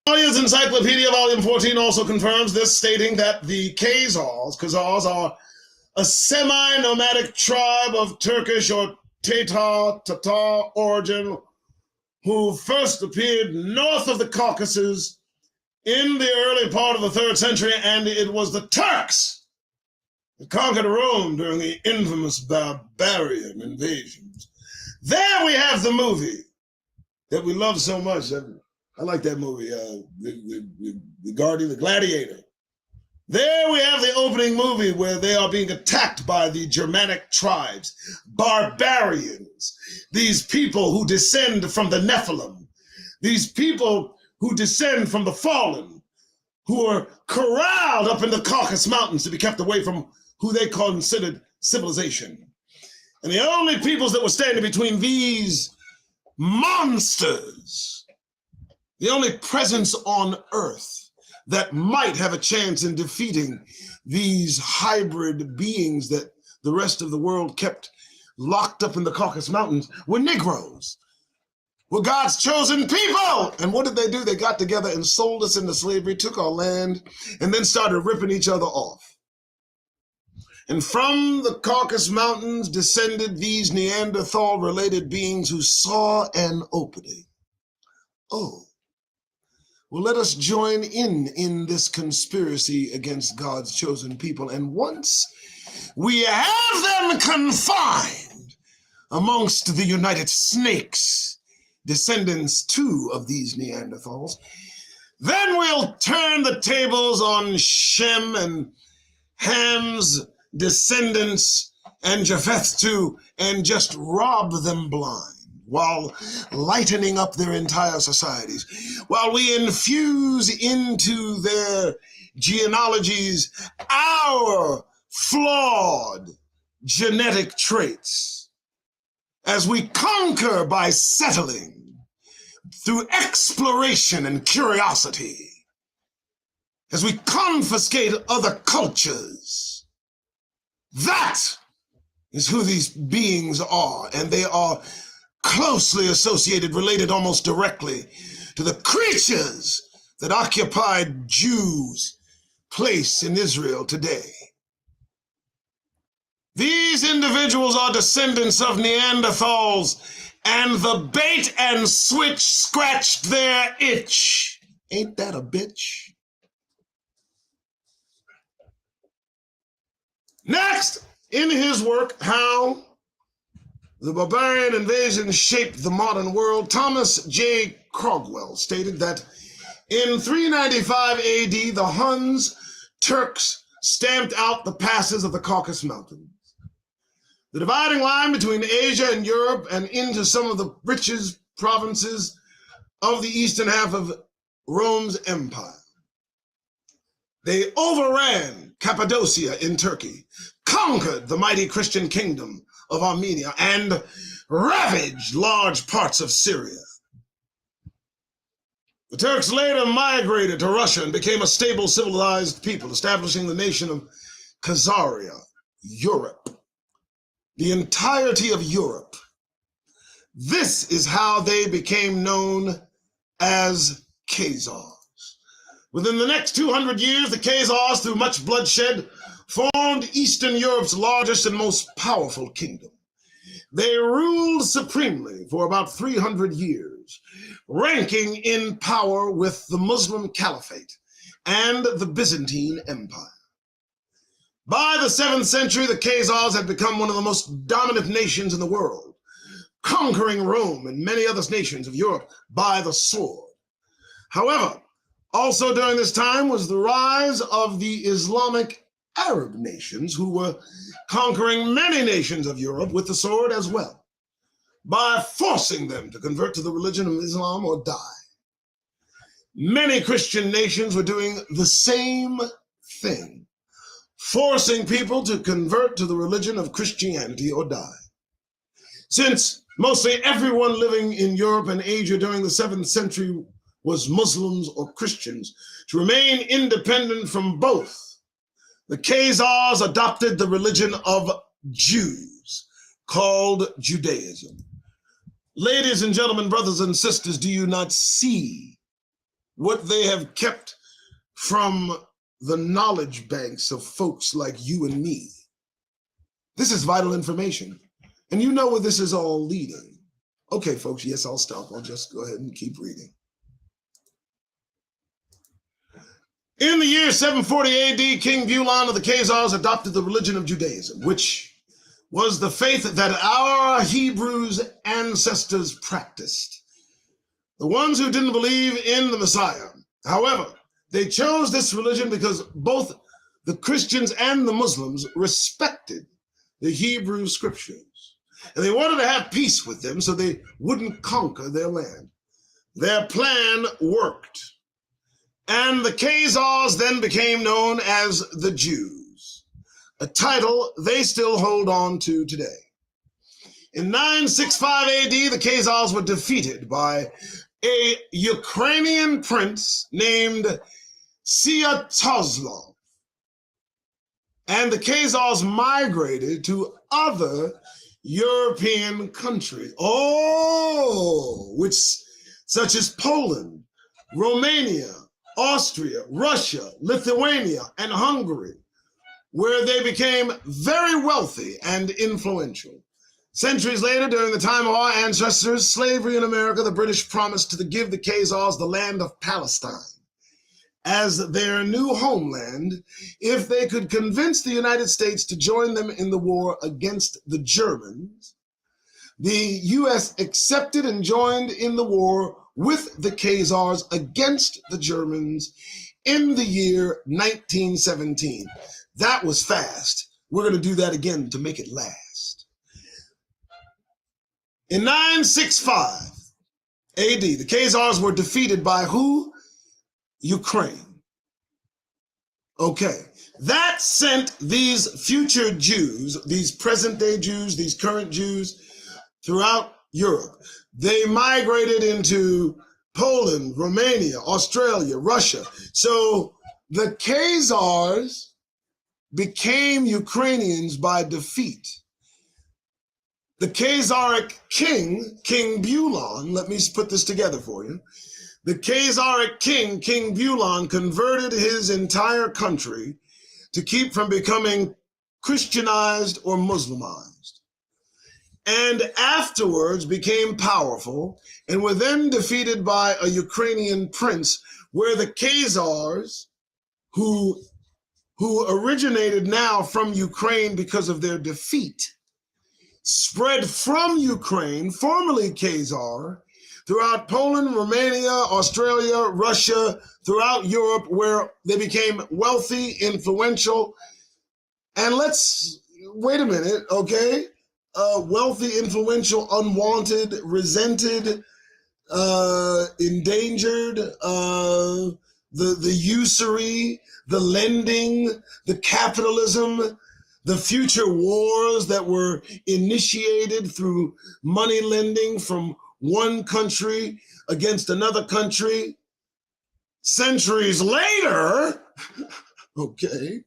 Australia's Encyclopedia, Volume 14, also confirms this, stating that the Khazars are a semi-nomadic tribe of Turkish or Tatar origin who first appeared north of the Caucasus in the early part of the 3rd century, and it was the Turks that conquered Rome during the infamous barbarian invasions. There we have the movie that we love so much. I like that movie, the Guardian, the Gladiator. There we have the opening movie where they are being attacked by the Germanic tribes, barbarians, these people who descend from the Nephilim, these people who descend from the fallen, who are corralled up in the Caucasus Mountains to be kept away from who they considered civilization. And the only peoples that were standing between these monsters, the only presence on earth that might have a chance in defeating these hybrid beings that the rest of the world kept locked up in the Caucasus Mountains, were Negroes, were God's chosen people. And what did they do? They got together and sold us into slavery, took our land, and then started ripping each other off. And from the Caucasus Mountains descended these Neanderthal-related beings who saw an opening. Oh, well, let us join in this conspiracy against God's chosen people. And once we have them confined amongst the United Snakes, descendants too of these Neanderthals, then we'll turn the tables on Shem and Ham's descendants and Japheth too, and just rob them blind, while lightening up their entire societies, while we infuse into their genealogies our flawed genetic traits, as we conquer by settling through exploration and curiosity, as we confiscate other cultures. That is who these beings are, and they are closely associated, related almost directly to the creatures that occupied Jews' place in Israel today. These individuals are descendants of Neanderthals, and the bait and switch scratched their itch. Ain't that a bitch? Next, in his work, How the Barbarian Invasion Shaped the Modern World, Thomas J. Crogwell stated that in 395 AD, the Huns, Turks, stamped out the passes of the Caucasus Mountains. The dividing line between Asia and Europe and into some of the richest provinces of the eastern half of Rome's empire. They overran Cappadocia in Turkey, conquered the mighty Christian kingdom of Armenia, and ravaged large parts of Syria. The Turks later migrated to Russia and became a stable, civilized people, establishing the nation of Khazaria, Europe. The entirety of Europe. This is how they became known as Khazars. Within the next 200 years, the Khazars, through much bloodshed, formed Eastern Europe's largest and most powerful kingdom. They ruled supremely for about 300 years, ranking in power with the Muslim Caliphate and the Byzantine Empire. By the 7th century, the Khazars had become one of the most dominant nations in the world, conquering Rome and many other nations of Europe by the sword. However, also during this time was the rise of the Islamic Arab nations, who were conquering many nations of Europe with the sword as well, by forcing them to convert to the religion of Islam or die. Many Christian nations were doing the same thing, forcing people to convert to the religion of Christianity or die. Since mostly everyone living in Europe and Asia during the 7th century was Muslims or Christians, to remain independent from both, the Khazars adopted the religion of Jews, called Judaism. Ladies and gentlemen, brothers and sisters, do you not see what they have kept from the knowledge banks of folks like you and me? This is vital information, and you know where this is all leading. Okay, folks, yes, I'll stop. I'll just go ahead and keep reading. In the year 740 AD, King Bulan of the Khazars adopted the religion of Judaism, which was the faith that our Hebrews ancestors practiced, the ones who didn't believe in the Messiah. However, they chose this religion because both the Christians and the Muslims respected the Hebrew scriptures, and they wanted to have peace with them so they wouldn't conquer their land. Their plan worked, and the Khazars then became known as the Jews, a title they still hold on to today. In 965 AD, the Khazars were defeated by a Ukrainian prince named Sviatoslav, and the Khazars migrated to other European countries, such as Poland, Romania, Austria, Russia, Lithuania, and Hungary, where they became very wealthy and influential. Centuries later, during the time of our ancestors' slavery in America, the British promised to give the Khazars the land of Palestine as their new homeland if they could convince the United States to join them in the war against the Germans. The U.S. accepted and joined in the war with the Khazars against the Germans in the year 1917. That was fast. We're going to do that again to make it last. In 965 AD, the Khazars were defeated by who? Ukraine. Okay, that sent these future Jews, these present-day Jews, these current Jews throughout Europe. They migrated into Poland, Romania, Australia, Russia. So the Khazars became Ukrainians by defeat. The Khazaric king, King Bulon, let me put this together for you. The Khazaric king, King Bulon, converted his entire country to keep from becoming Christianized or Muslimized, and afterwards became powerful and were then defeated by a Ukrainian prince, where the Khazars, who originated now from Ukraine because of their defeat, spread from Ukraine, formerly Khazar, throughout Poland, Romania, Australia, Russia, throughout Europe, where they became wealthy, influential, and wait a minute, okay? Wealthy, influential, unwanted, resented, endangered, the usury, the lending, the capitalism, the future wars that were initiated through money lending from one country against another country. Centuries later, okay,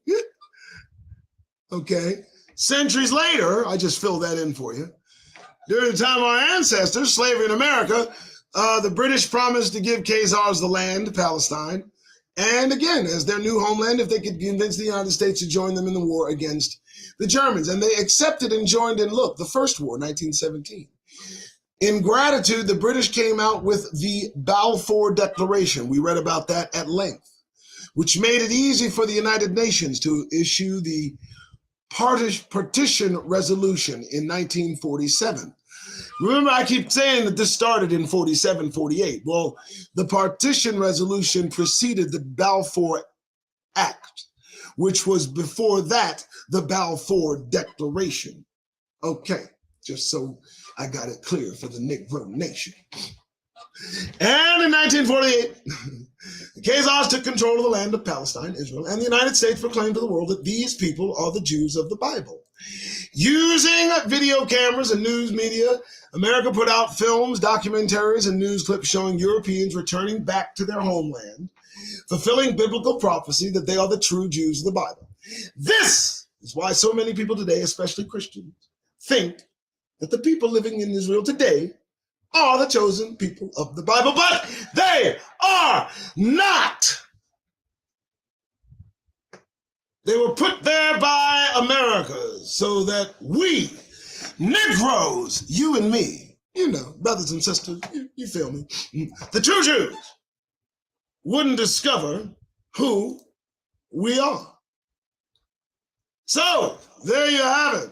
centuries later, I just filled that in for you. During the time of our ancestors, slavery in America, the British promised to give Khazars the land, Palestine, and again, as their new homeland, if they could convince the United States to join them in the war against the Germans. And they accepted and joined in, look, the first war, 1917. In gratitude, the British came out with the Balfour Declaration. We read about that at length, which made it easy for the United Nations to issue the Partition Resolution in 1947. Remember, I keep saying that this started in 47, 48. Well, the Partition Resolution preceded the Balfour Act, which was before that the Balfour Declaration. Okay, just so I got it clear for the Negro nation. And in 1948, the Khazars took control of the land of Palestine, Israel, and the United States proclaimed to the world that these people are the Jews of the Bible. Using video cameras and news media, America put out films, documentaries, and news clips showing Europeans returning back to their homeland, fulfilling biblical prophecy that they are the true Jews of the Bible. This is why so many people today, especially Christians, think that the people living in Israel today are the chosen people of the Bible, but they are not. They were put there by America so that we, Negroes, you and me, you know, brothers and sisters, you feel me, the true Jews, wouldn't discover who we are. So, there you have it.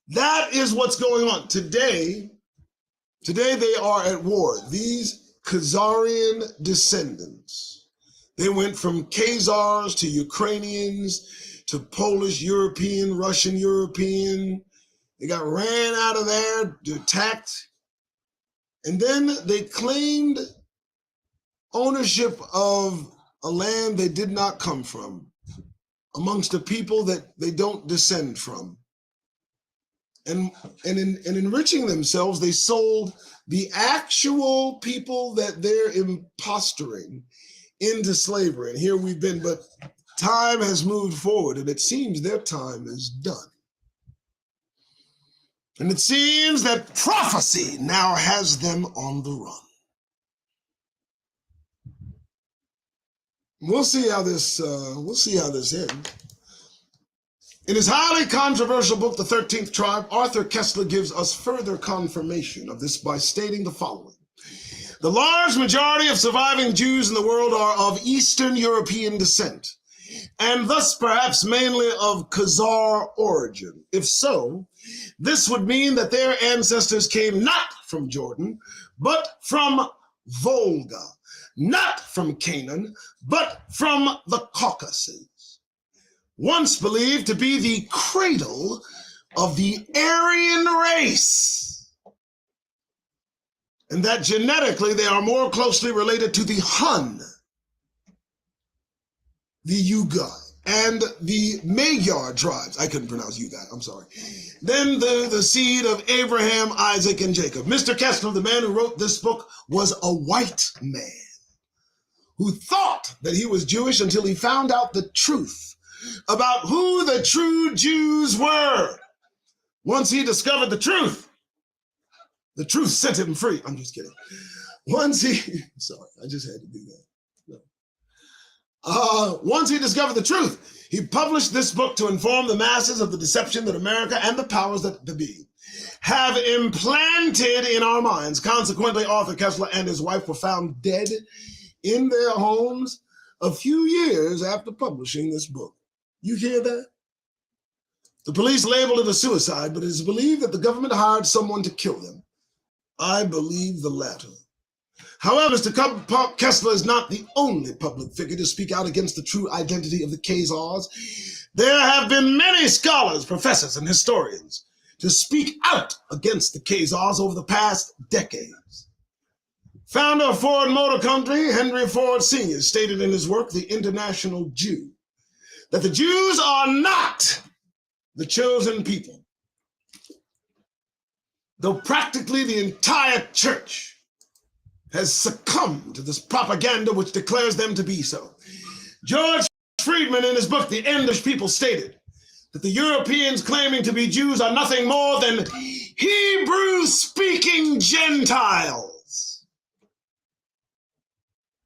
That is what's going on. Today they are at war. These Khazarian descendants, they went from Khazars to Ukrainians to Polish European, Russian European. They got ran out of there, attacked, and then they claimed ownership of a land they did not come from, amongst a people that they don't descend from. And in enriching themselves, they sold the actual people that they're impostering into slavery. And here we've been, but time has moved forward, and it seems their time is done. And it seems that prophecy now has them on the run. We'll see how this ends. In his highly controversial book, The 13th Tribe, Arthur Koestler gives us further confirmation of this by stating the following. The large majority of surviving Jews in the world are of Eastern European descent, and thus perhaps mainly of Khazar origin. If so, this would mean that their ancestors came not from Jordan, but from Volga, not from Canaan, but from the Caucasus, once believed to be the cradle of the Aryan race, and that genetically they are more closely related to the Hun, the Ugai, and the Magyar tribes. I couldn't pronounce Ugai, I'm sorry. Then the seed of Abraham, Isaac, and Jacob. Mr. Koestler, the man who wrote this book, was a white man who thought that he was Jewish until he found out the truth about who the true Jews were. Once he discovered the truth set him free. I'm just kidding. Sorry, I just had to do that. No. Once he discovered the truth, he published this book to inform the masses of the deception that America and the powers that be have implanted in our minds. Consequently, Arthur Koestler and his wife were found dead in their homes a few years after publishing this book. You hear that? The police labeled it a suicide, but it is believed that the government hired someone to kill them. I believe the latter. However, Mr. Koestler is not the only public figure to speak out against the true identity of the Khazars. There have been many scholars, professors, and historians to speak out against the Khazars over the past decades. Founder of Ford Motor Company, Henry Ford Sr., stated in his work, The International Jew, that the Jews are not the chosen people, though practically the entire church has succumbed to this propaganda which declares them to be so. George Friedman, in his book, The English People, stated that the Europeans claiming to be Jews are nothing more than Hebrew-speaking Gentiles.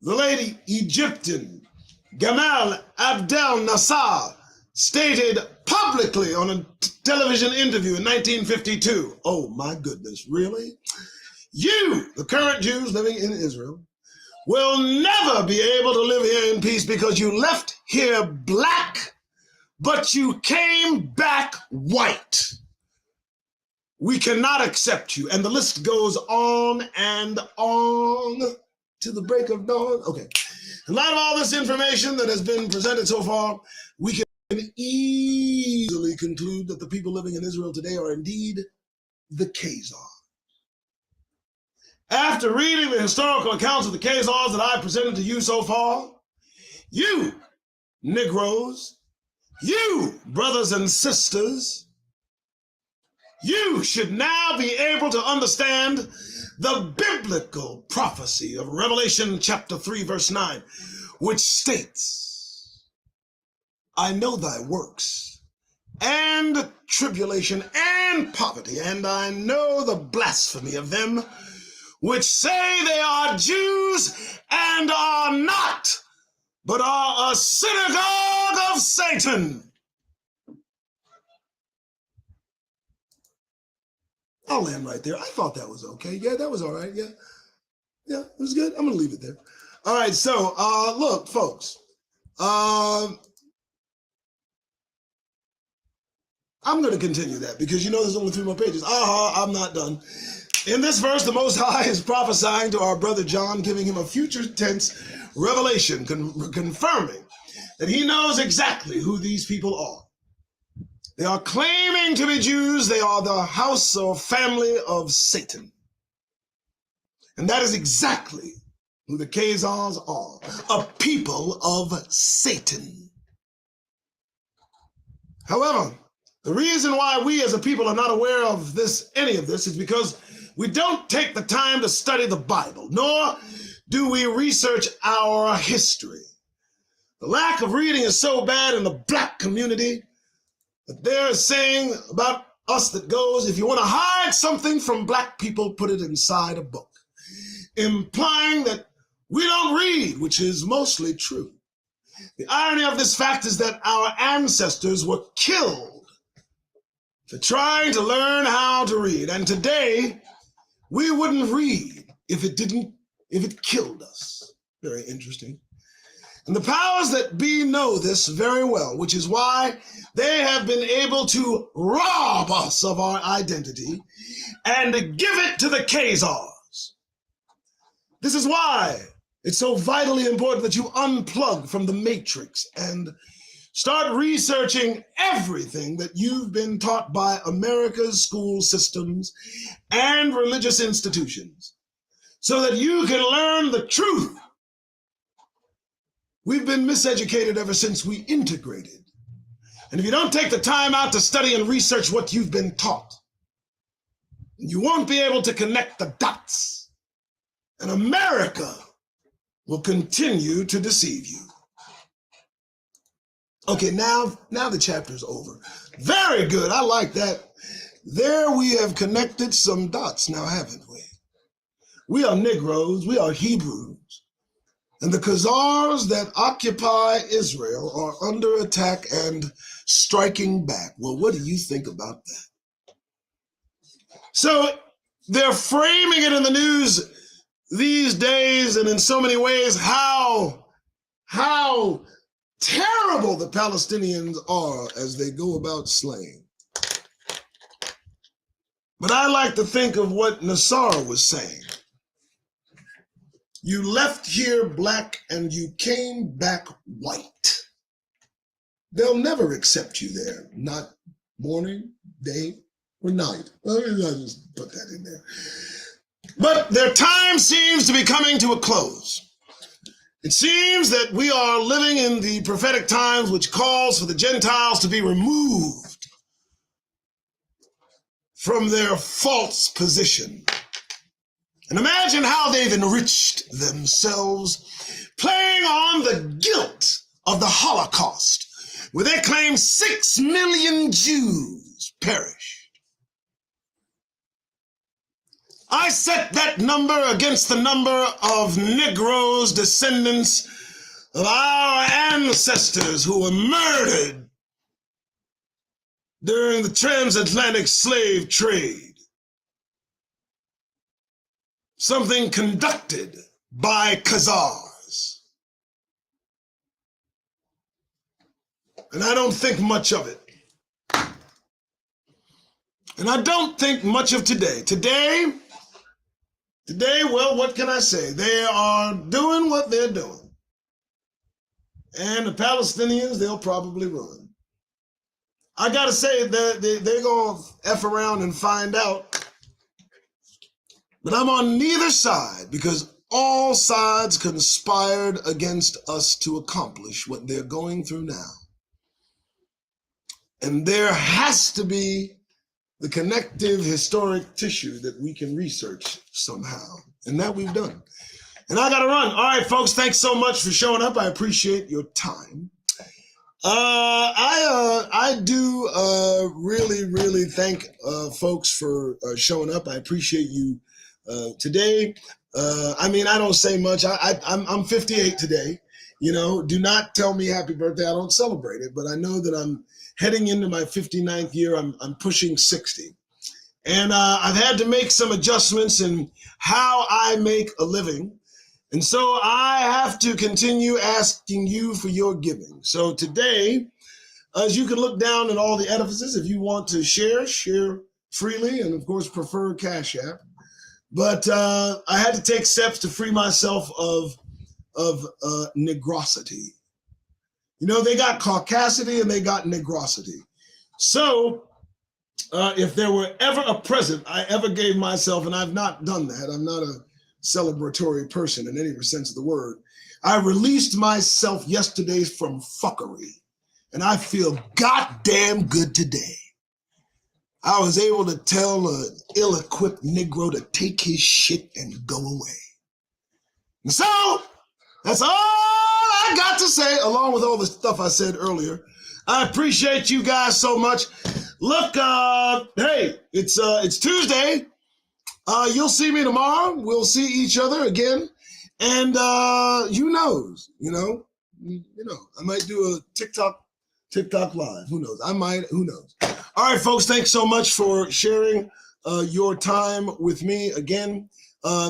The late Egyptian Gamal Abdel Nasser stated publicly on a television interview in 1952, oh my goodness, really? You, the current Jews living in Israel, will never be able to live here in peace because you left here black, but you came back white. We cannot accept you. And the list goes on and on to the break of dawn. Okay. In light of all this information that has been presented so far, we can easily conclude that the people living in Israel today are indeed the Khazars. After reading the historical accounts of the Khazars that I presented to you so far, you, Negroes, you, brothers and sisters, you should now be able to understand the biblical prophecy of Revelation chapter 3, verse 9, which states, I know thy works, and tribulation, and poverty, and I know the blasphemy of them which say they are Jews and are not, but are a synagogue of Satan. I'll land right there. I thought that was okay. Yeah, that was all right. Yeah, it was good. I'm going to leave it there. All right, so look, folks. I'm going to continue that because you know there's only 3 more pages. I'm not done. In this verse, the Most High is prophesying to our brother John, giving him a future tense revelation, confirming that he knows exactly who these people are. They are claiming to be Jews. They are the house or family of Satan. And that is exactly who the Khazars are, a people of Satan. However, the reason why we as a people are not aware of any of this is because we don't take the time to study the Bible, nor do we research our history. The lack of reading is so bad in the black community that they're saying about us that goes, if you want to hide something from black people, put it inside a book, implying that we don't read, which is mostly true. The irony of this fact is that our ancestors were killed for trying to learn how to read. And today, we wouldn't read if it killed us. Very interesting. And the powers that be know this very well, which is why they have been able to rob us of our identity and to give it to the Khazars. This is why it's so vitally important that you unplug from the matrix and start researching everything that you've been taught by America's school systems and religious institutions so that you can learn the truth. We've been miseducated ever since we integrated. And if you don't take the time out to study and research what you've been taught, you won't be able to connect the dots. And America will continue to deceive you. Okay, now the chapter's over. Very good. I like that. there we have connected some dots now, haven't we? We are Negroes, we are Hebrews, and the Khazars that occupy Israel are under attack and striking back. Well, what do you think about that? So they're framing it in the news these days, and in so many ways, how terrible the Palestinians are as they go about slaying. But I like to think of what Nassar was saying. You left here black and you came back white. They'll never accept you there, not morning, day, or night. Well, I'll just put that in there. But their time seems to be coming to a close. It seems that we are living in the prophetic times which calls for the Gentiles to be removed from their false position. And imagine how they've enriched themselves playing on the guilt of the Holocaust, where they claim 6 million Jews perished. I set that number against the number of Negroes, descendants of our ancestors who were murdered during the transatlantic slave trade. Something conducted by Khazars. And I don't think much of it. And I don't think much of today. Today, well, what can I say? They are doing what they're doing. And the Palestinians, they'll probably run. I gotta say that they're gonna F around and find out. But I'm on neither side because all sides conspired against us to accomplish what they're going through now. And there has to be the connective historic tissue that we can research somehow. And that we've done. And I got to run. All right, folks, thanks so much for showing up. I appreciate your time. I do really thank folks for showing up. I appreciate you today. I mean, I don't say much. I'm 58 today. You know, do not tell me happy birthday. I don't celebrate it, but I know that I'm heading into my 59th year. I'm pushing 60. And I've had to make some adjustments in how I make a living. And so I have to continue asking you for your giving. So today, as you can look down at all the edifices, if you want to share freely, and of course prefer Cash App. But I had to take steps to free myself of negrosity. You know, they got caucasity and they got negrosity. So if there were ever a present I ever gave myself, and I've not done that, I'm not a celebratory person in any sense of the word, I released myself yesterday from fuckery, and I feel goddamn good today. I was able to tell an ill-equipped Negro to take his shit and go away. And so, that's all I got to say, along with all the stuff I said earlier. I appreciate you guys so much. Look, hey, it's Tuesday. You'll see me tomorrow. We'll see each other again. And who knows, you know, I might do a TikTok live. Who knows? Who knows? All right, folks, thanks so much for sharing your time with me again.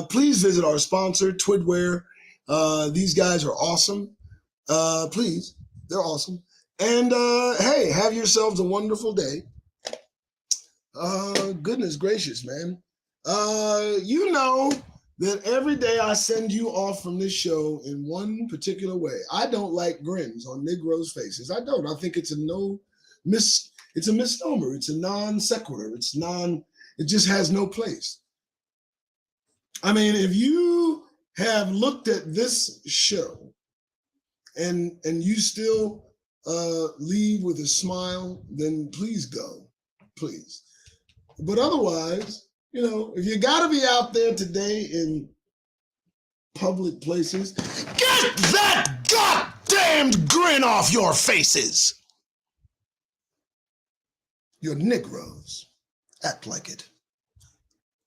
Please visit our sponsor, Twidware. These guys are awesome. Please, they're awesome. And hey, have yourselves a wonderful day. Goodness gracious, man. You know that every day I send you off from this show in one particular way. I don't like grins on Negroes' faces. I don't. I think it's a misnomer. It's a non sequitur. It just has no place. I mean, if you have looked at this show and you still leave with a smile, then please go, please. But otherwise, you know, if you got to be out there today in public places, get that goddamned grin off your faces. You're Negroes. Act like it.